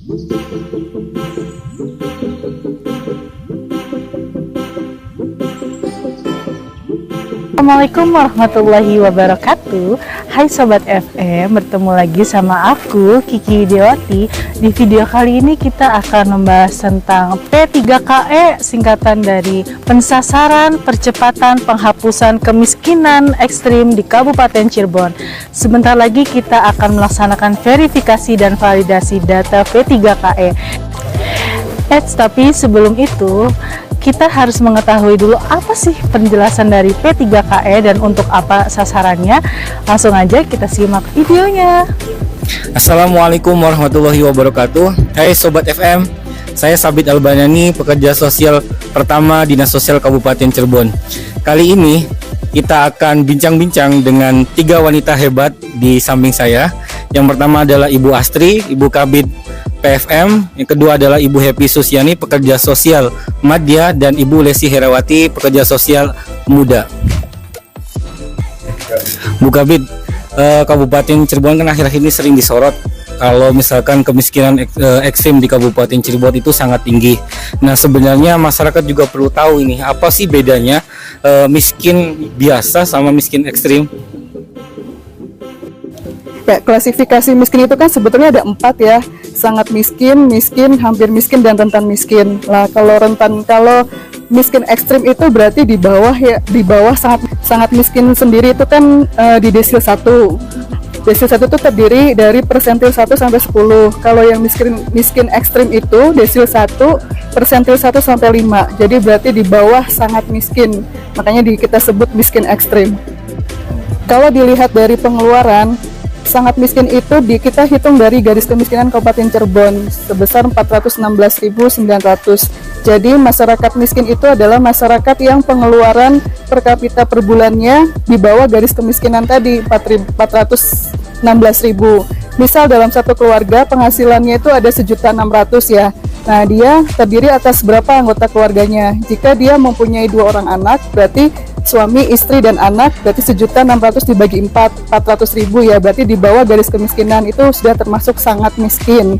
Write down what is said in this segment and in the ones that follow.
Assalamualaikum warahmatullahi wabarakatuh. Hai Sobat FM, bertemu lagi sama aku Kiki Widiawati. Di video kali ini kita akan membahas tentang P3KE, singkatan dari Pensasaran Percepatan Penghapusan Kemiskinan Ekstrim di Kabupaten Cirebon. Sebentar lagi kita akan melaksanakan verifikasi dan validasi data P3KE. Tapi sebelum itu kita harus mengetahui dulu apa sih penjelasan dari P3KE dan untuk apa sasarannya. Langsung aja kita simak videonya. Assalamualaikum warahmatullahi wabarakatuh. Hai Sobat FM, saya Sabit Albanani, pekerja sosial pertama Dinas Sosial Kabupaten Cirebon. Kali ini kita akan bincang-bincang dengan 3 wanita hebat di samping saya. Yang pertama adalah Ibu Astri, Ibu Kabid PFM, yang kedua adalah Ibu Happy Susiani, pekerja sosial Madya, dan Ibu Lesi Herawati, pekerja sosial muda. Bu Kabid, Kabupaten Cirebon kan akhir-akhir ini sering disorot kalau misalkan kemiskinan ekstrim di Kabupaten Cirebon itu sangat tinggi. Nah, sebenarnya masyarakat juga perlu tahu ini, apa sih bedanya miskin biasa sama miskin ekstrim? Ya, klasifikasi miskin itu kan sebetulnya ada 4 ya, sangat miskin, miskin, hampir miskin, dan rentan miskin. Nah, kalau miskin ekstrim itu berarti di bawah sangat miskin sendiri itu kan di desil 1. Desil 1 itu terdiri dari persentil 1 sampai 10. Kalau yang miskin ekstrim itu desil 1, persentil 1 sampai 5. Jadi berarti di bawah sangat miskin. Makanya kita sebut miskin ekstrim. Kalau dilihat dari pengeluaran, sangat miskin itu kita hitung dari garis kemiskinan Kabupaten Cirebon sebesar 416.900. Jadi masyarakat miskin itu adalah masyarakat yang pengeluaran per kapita per bulannya di bawah garis kemiskinan tadi 416.000. Misal dalam satu keluarga penghasilannya itu ada 1.600.000 ya. Nah, dia terdiri atas berapa anggota keluarganya? Jika dia mempunyai 2 orang anak, berarti suami, istri, dan anak, berarti 1.600.000 dibagi 400.000 ya, berarti di bawah garis kemiskinan, itu sudah termasuk sangat miskin.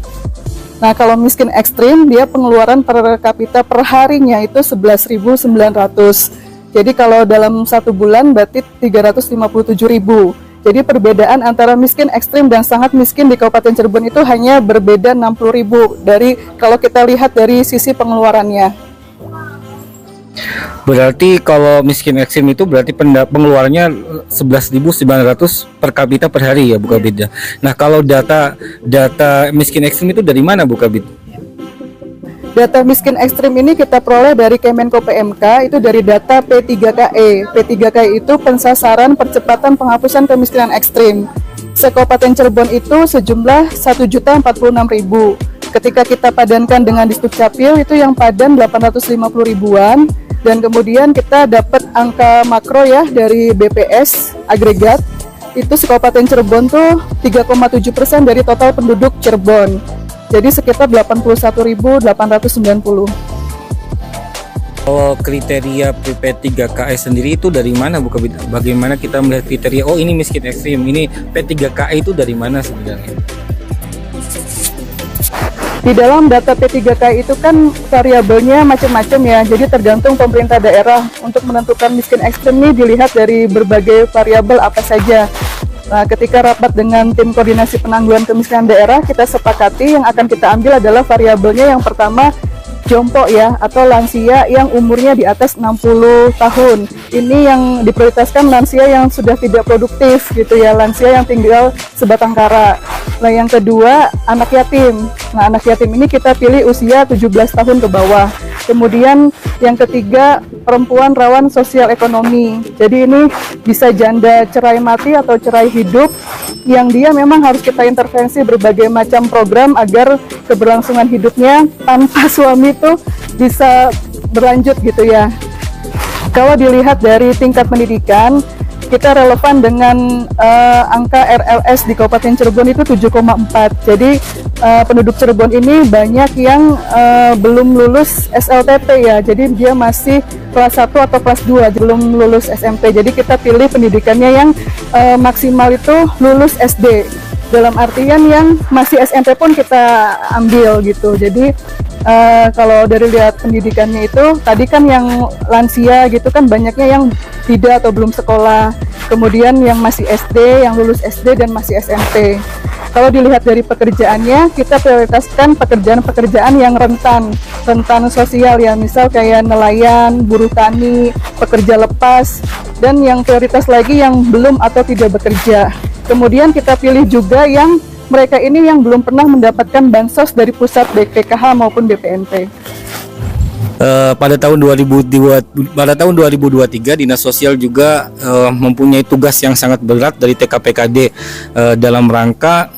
Nah, kalau miskin ekstrim, dia pengeluaran per kapita per harinya itu 11.900. Jadi kalau dalam 1 bulan berarti 357.000. Jadi perbedaan antara miskin ekstrim dan sangat miskin di Kabupaten Cirebon itu hanya berbeda 60.000 dari kalau kita lihat dari sisi pengeluarannya. Berarti kalau miskin ekstrim itu berarti pengeluarannya 11.900 per kapita per hari ya, Bu Kabid. Nah, kalau data miskin ekstrim itu dari mana, Bu Kabid? Data miskin ekstrim ini kita peroleh dari Kemenko PMK, itu dari data P3KE. P3KE itu Pensasaran Percepatan Penghapusan Kemiskinan Ekstrim. Se-Kabupaten Cirebon itu sejumlah 1.046.000. Ketika kita padankan dengan Disdukcapil itu yang padan 850 ribuan, dan kemudian kita dapat angka makro ya dari BPS agregat, itu se-Kabupaten Cirebon tuh 3,7% dari total penduduk Cirebon. Jadi sekitar 81.890. Kalau kriteria P3KE sendiri itu dari mana, Bu Kabid? Bagaimana kita melihat kriteria, oh ini miskin ekstrim, ini P3KE itu dari mana sebenarnya? Di dalam data P3KE itu kan variabelnya macam-macam ya, jadi tergantung pemerintah daerah. Untuk menentukan miskin ekstrim ini dilihat dari berbagai variabel apa saja. Nah, ketika rapat dengan tim koordinasi penanggulangan kemiskinan daerah, kita sepakati yang akan kita ambil adalah variabelnya yang pertama jompo ya, atau lansia yang umurnya di atas 60 tahun. Ini yang diprioritaskan lansia yang sudah tidak produktif gitu ya, lansia yang tinggal sebatang kara. Nah, yang kedua anak yatim. Nah, anak yatim ini kita pilih usia 17 tahun ke bawah. Kemudian yang ketiga perempuan rawan sosial ekonomi. Jadi ini bisa janda cerai mati atau cerai hidup yang dia memang harus kita intervensi berbagai macam program agar keberlangsungan hidupnya tanpa suami itu bisa berlanjut gitu ya. Kalau dilihat dari tingkat pendidikan, kita relevan dengan angka RLS di Kabupaten Cirebon itu 7,4. Jadi penduduk Cirebon ini banyak yang belum lulus SLTP ya. Jadi dia masih kelas 1 atau kelas 2, belum lulus SMP. Jadi kita pilih pendidikannya yang maksimal itu lulus SD. dalam artian yang masih SMP pun kita ambil gitu. Jadi kalau dari lihat pendidikannya itu tadi kan yang lansia gitu kan banyaknya yang tidak atau belum sekolah, kemudian yang masih SD, yang lulus SD dan masih SMP. Kalau dilihat dari pekerjaannya, kita prioritaskan pekerjaan-pekerjaan yang rentan sosial ya, misal kayak nelayan, buruh tani, pekerja lepas, dan yang prioritas lagi yang belum atau tidak bekerja. Kemudian kita pilih juga yang mereka ini yang belum pernah mendapatkan bansos dari pusat baik PKH maupun BPNT. Pada tahun 2023 Dinas Sosial juga mempunyai tugas yang sangat berat dari TKPKD dalam rangka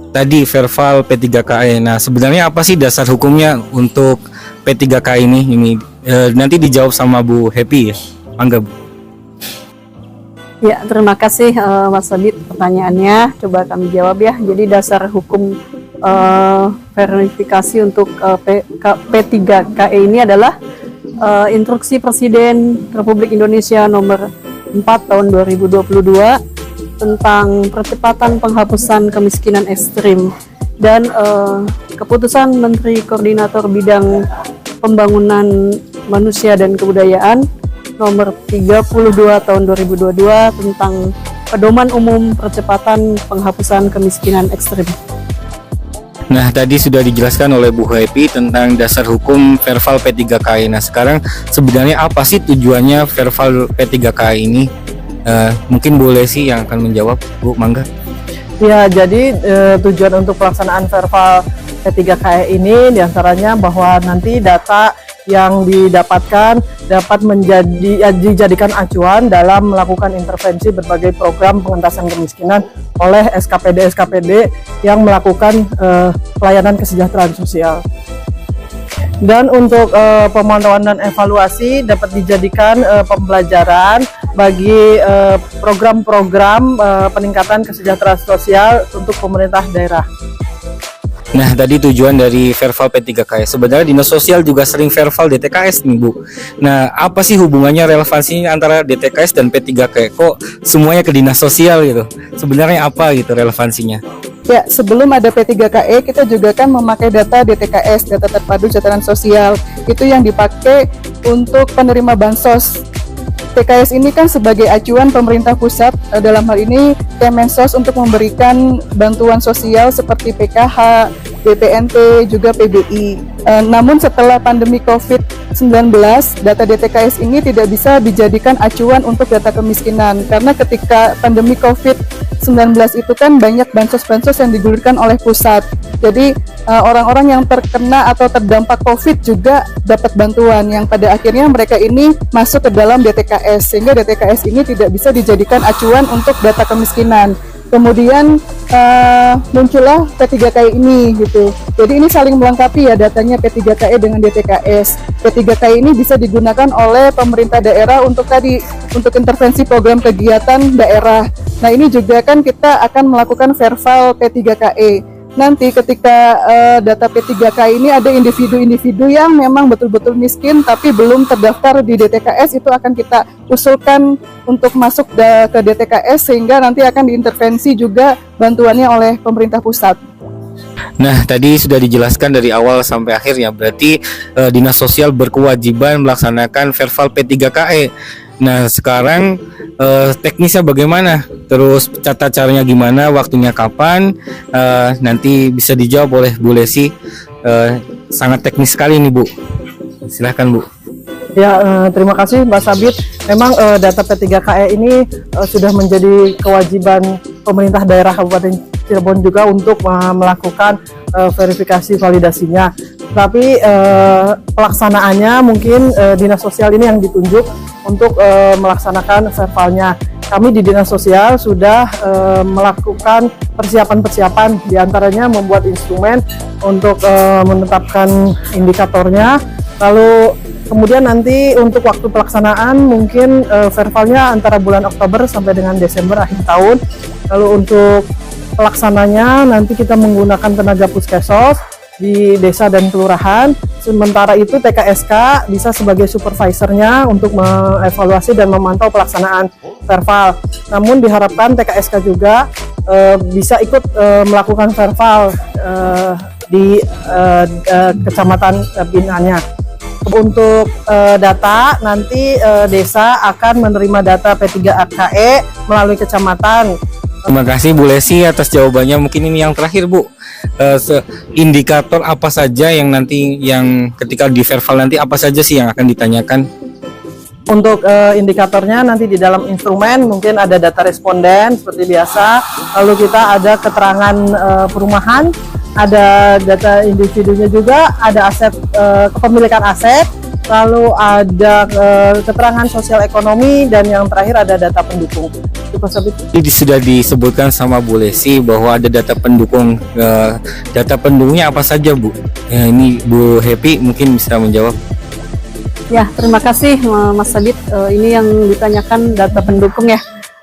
tadi Verval P3KE. Nah, sebenarnya apa sih dasar hukumnya untuk P3KE ini? Nanti dijawab sama Bu Happy ya. Mangga Bu. Ya, terima kasih Mas Sabit pertanyaannya. Coba kami jawab ya. Jadi dasar hukum verifikasi untuk P3KE ini adalah Instruksi Presiden Republik Indonesia nomor 4 tahun 2022 tentang percepatan penghapusan kemiskinan ekstrim dan keputusan Menteri Koordinator Bidang Pembangunan Manusia dan Kebudayaan nomor 32 tahun 2022 tentang pedoman umum percepatan penghapusan kemiskinan ekstrim. Nah, tadi sudah dijelaskan oleh Bu Happy tentang dasar hukum Verval P3KE. Nah, sekarang sebenarnya apa sih tujuannya Verval P3KE ini? Mungkin boleh sih yang akan menjawab, Bu, mangga. Ya, jadi tujuan untuk pelaksanaan Verval P3KE ini diantaranya bahwa nanti data yang didapatkan dapat dijadikan acuan dalam melakukan intervensi berbagai program pengentasan kemiskinan oleh SKPD yang melakukan pelayanan kesejahteraan sosial. Dan untuk pemantauan dan evaluasi dapat dijadikan pembelajaran bagi program-program peningkatan kesejahteraan sosial untuk pemerintah daerah. Nah, tadi tujuan dari Verval P3KE. Sebenarnya Dinas Sosial juga sering Verval DTKS nih, Bu. Nah, apa sih hubungannya, relevansinya antara DTKS dan P3KE? Kok semuanya ke Dinas Sosial gitu? Sebenarnya apa gitu relevansinya? Ya, sebelum ada P3KE, kita juga kan memakai data DTKS, data terpadu catatan sosial. Itu yang dipakai untuk penerima bansos. TKS ini kan sebagai acuan pemerintah pusat, dalam hal ini Kemensos untuk memberikan bantuan sosial seperti PKH, BPNT, juga PBI. Namun setelah pandemi COVID-19, data DTKS ini tidak bisa dijadikan acuan untuk data kemiskinan, karena ketika pandemi COVID-19 itu kan banyak bansos-bansos yang digulirkan oleh pusat. Jadi orang-orang yang terkena atau terdampak COVID juga dapat bantuan yang pada akhirnya mereka ini masuk ke dalam DTKS, sehingga DTKS ini tidak bisa dijadikan acuan untuk data kemiskinan. Kemudian muncullah P3KE ini gitu. Jadi ini saling melengkapi ya datanya P3KE dengan DTKS. P3KE ini bisa digunakan oleh pemerintah daerah untuk intervensi program kegiatan daerah. Nah, ini juga kan kita akan melakukan Verval P3KE. Nanti ketika data P3KE ini ada individu-individu yang memang betul-betul miskin tapi belum terdaftar di DTKS, itu akan kita usulkan untuk masuk ke DTKS sehingga nanti akan diintervensi juga bantuannya oleh pemerintah pusat. Nah, tadi sudah dijelaskan dari awal sampai akhir ya, berarti Dinas Sosial berkewajiban melaksanakan Verval P3KE. Nah, sekarang teknisnya bagaimana? Terus tata caranya gimana? Waktunya kapan? Nanti bisa dijawab oleh Bu Lesi. Sangat teknis sekali nih, Bu. Silahkan, Bu. Ya, terima kasih Mbak Sabit. Memang data P3KE ini sudah menjadi kewajiban pemerintah daerah Kabupaten Cirebon juga untuk melakukan verifikasi validasinya. Tapi pelaksanaannya mungkin Dinas Sosial ini yang ditunjuk untuk melaksanakan vervalnya. Kami di Dinas Sosial sudah melakukan persiapan-persiapan, diantaranya membuat instrumen untuk menetapkan indikatornya. Lalu kemudian nanti untuk waktu pelaksanaan mungkin vervalnya antara bulan Oktober sampai dengan Desember akhir tahun. Lalu untuk pelaksananya nanti kita menggunakan tenaga puskesos di desa dan kelurahan. Sementara itu TKSK bisa sebagai supervisornya untuk mengevaluasi dan memantau pelaksanaan verval. Namun diharapkan TKSK juga bisa ikut melakukan verval di kecamatan binaannya. Untuk data nanti desa akan menerima data P3KE melalui kecamatan. Terima kasih Bu Lesi atas jawabannya. Mungkin ini yang terakhir Bu. Indikator apa saja yang nanti yang ketika di verval nanti apa saja sih yang akan ditanyakan? Untuk indikatornya nanti di dalam instrumen mungkin ada data responden seperti biasa, lalu kita ada keterangan perumahan, ada data individunya juga, ada aset kepemilikan aset, lalu ada keterangan sosial ekonomi, dan yang terakhir ada data pendukung. Jadi sudah disebutkan sama Bu Lesi bahwa ada data pendukung. Data pendukungnya apa saja Bu? Ya, ini Bu Happy mungkin bisa menjawab. Ya, terima kasih Mas Sabit. Ini yang ditanyakan data pendukung ya.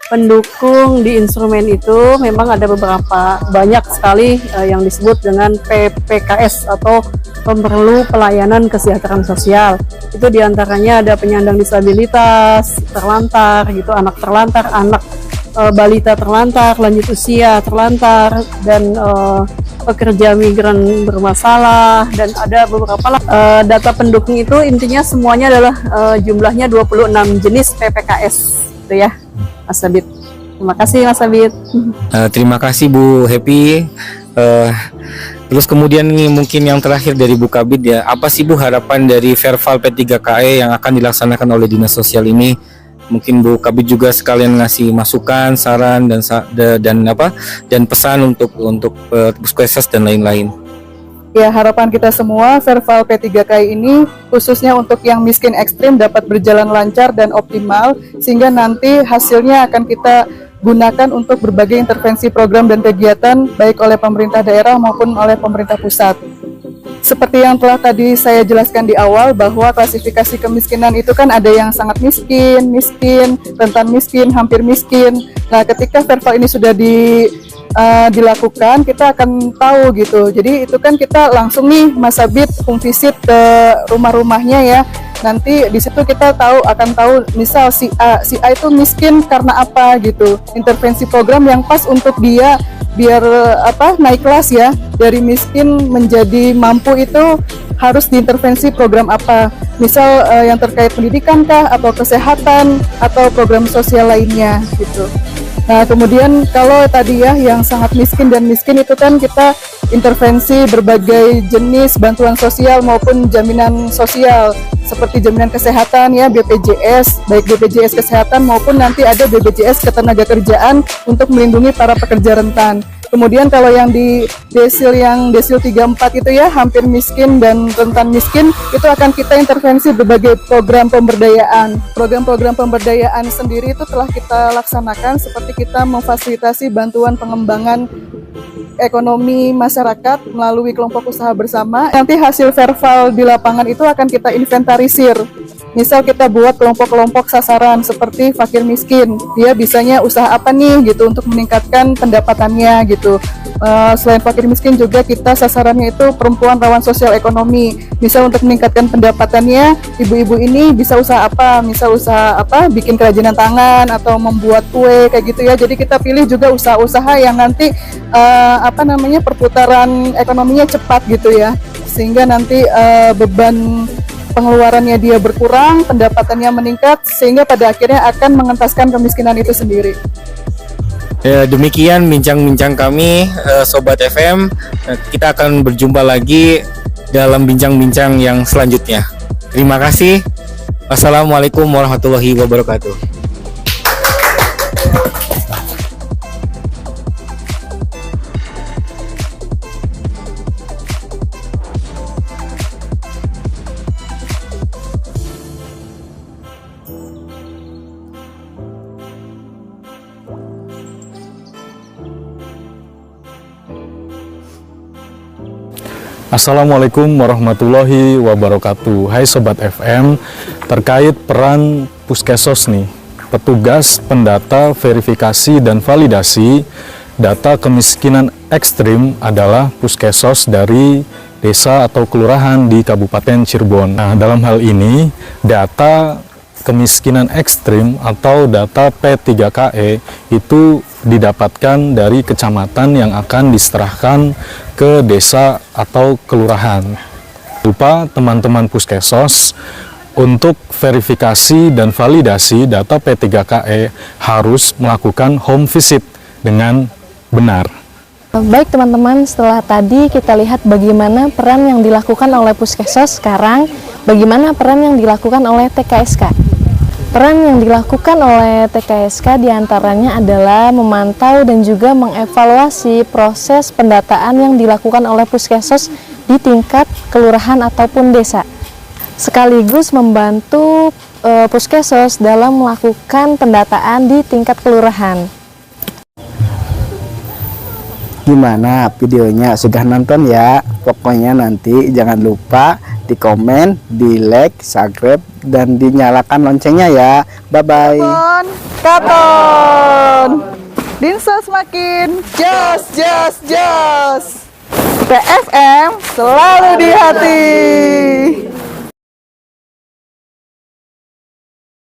Pendukung di instrumen itu memang ada beberapa, banyak sekali yang disebut dengan PPKS atau pemerlu pelayanan kesejahteraan sosial. Itu diantaranya ada penyandang disabilitas, terlantar gitu, anak terlantar, anak balita terlantar, lanjut usia terlantar, dan pekerja migran bermasalah, dan ada beberapa data pendukung itu intinya semuanya adalah jumlahnya 26 jenis PPKS gitu ya Mas Sabit. Terima kasih Mas Sabit. Terima kasih Bu Happy. Terus kemudian nih mungkin yang terakhir dari Bu Kabid ya, apa sih Bu harapan dari verval P3KE yang akan dilaksanakan oleh Dinas Sosial ini? Mungkin Bu Kabid juga sekalian ngasih masukan, saran dan pesan untuk puskesmas dan lain-lain. Ya, harapan kita semua verval P3KI ini khususnya untuk yang miskin ekstrim dapat berjalan lancar dan optimal, sehingga nanti hasilnya akan kita gunakan untuk berbagai intervensi program dan kegiatan baik oleh pemerintah daerah maupun oleh pemerintah pusat. Seperti yang telah tadi saya jelaskan di awal, bahwa klasifikasi kemiskinan itu kan ada yang sangat miskin, miskin, rentan miskin, hampir miskin. Nah, ketika verval ini sudah dilakukan, kita akan tahu gitu. Jadi itu kan kita langsung nih Mas Sabit home visit ke rumah-rumahnya ya. Nanti di situ kita akan tahu misal si A itu miskin karena apa gitu. Intervensi program yang pas untuk dia biar naik kelas ya, dari miskin menjadi mampu itu harus diintervensi program apa. Misal yang terkait pendidikan kah, atau kesehatan, atau program sosial lainnya gitu. Nah, kemudian kalau tadi ya yang sangat miskin dan miskin itu kan kita intervensi berbagai jenis bantuan sosial maupun jaminan sosial seperti jaminan kesehatan ya, BPJS, baik BPJS kesehatan maupun nanti ada BPJS ketenagakerjaan untuk melindungi para pekerja rentan. Kemudian kalau yang di desil 34 itu ya, hampir miskin dan rentan miskin, itu akan kita intervensi berbagai program pemberdayaan. Program-program pemberdayaan sendiri itu telah kita laksanakan, seperti kita memfasilitasi bantuan pengembangan ekonomi masyarakat melalui kelompok usaha bersama. Nanti hasil verval di lapangan itu akan kita inventarisir. Misal kita buat kelompok-kelompok sasaran seperti fakir miskin, dia bisanya usaha apa nih gitu untuk meningkatkan pendapatannya gitu. Selain fakir miskin juga kita sasarannya itu perempuan rawan sosial ekonomi. Misal untuk meningkatkan pendapatannya, ibu-ibu ini bisa usaha apa? Misal usaha apa? Bikin kerajinan tangan atau membuat kue kayak gitu ya. Jadi kita pilih juga usaha-usaha yang nanti perputaran ekonominya cepat gitu ya. Sehingga nanti beban pengeluarannya dia berkurang, pendapatannya meningkat, sehingga pada akhirnya akan mengentaskan kemiskinan itu sendiri. Ya, demikian bincang-bincang kami Sobat FM. Kita akan berjumpa lagi dalam bincang-bincang yang selanjutnya. Terima kasih. Wassalamualaikum warahmatullahi wabarakatuh. Assalamualaikum warahmatullahi wabarakatuh. Hai Sobat FM, terkait peran Puskesos nih, petugas pendata verifikasi dan validasi data kemiskinan ekstrim adalah Puskesos dari desa atau kelurahan di Kabupaten Cirebon. Nah, dalam hal ini data kemiskinan ekstrim atau data P3KE itu didapatkan dari kecamatan yang akan diserahkan ke desa atau kelurahan. Lupa teman-teman Puskesos, untuk verifikasi dan validasi data P3KE harus melakukan home visit dengan benar. Baik teman-teman, setelah tadi kita lihat bagaimana peran yang dilakukan oleh Puskesos, sekarang bagaimana peran yang dilakukan oleh TKSK. Peran yang dilakukan oleh TKSK diantaranya adalah memantau dan juga mengevaluasi proses pendataan yang dilakukan oleh Puskesos di tingkat kelurahan ataupun desa, sekaligus membantu Puskesos dalam melakukan pendataan di tingkat kelurahan. Gimana videonya, sudah nonton ya? Pokoknya nanti jangan lupa di komen, di like, subscribe, dan dinyalakan loncengnya ya. Bye-bye. Katon. Dinsos makin jos. PFM selalu di hati.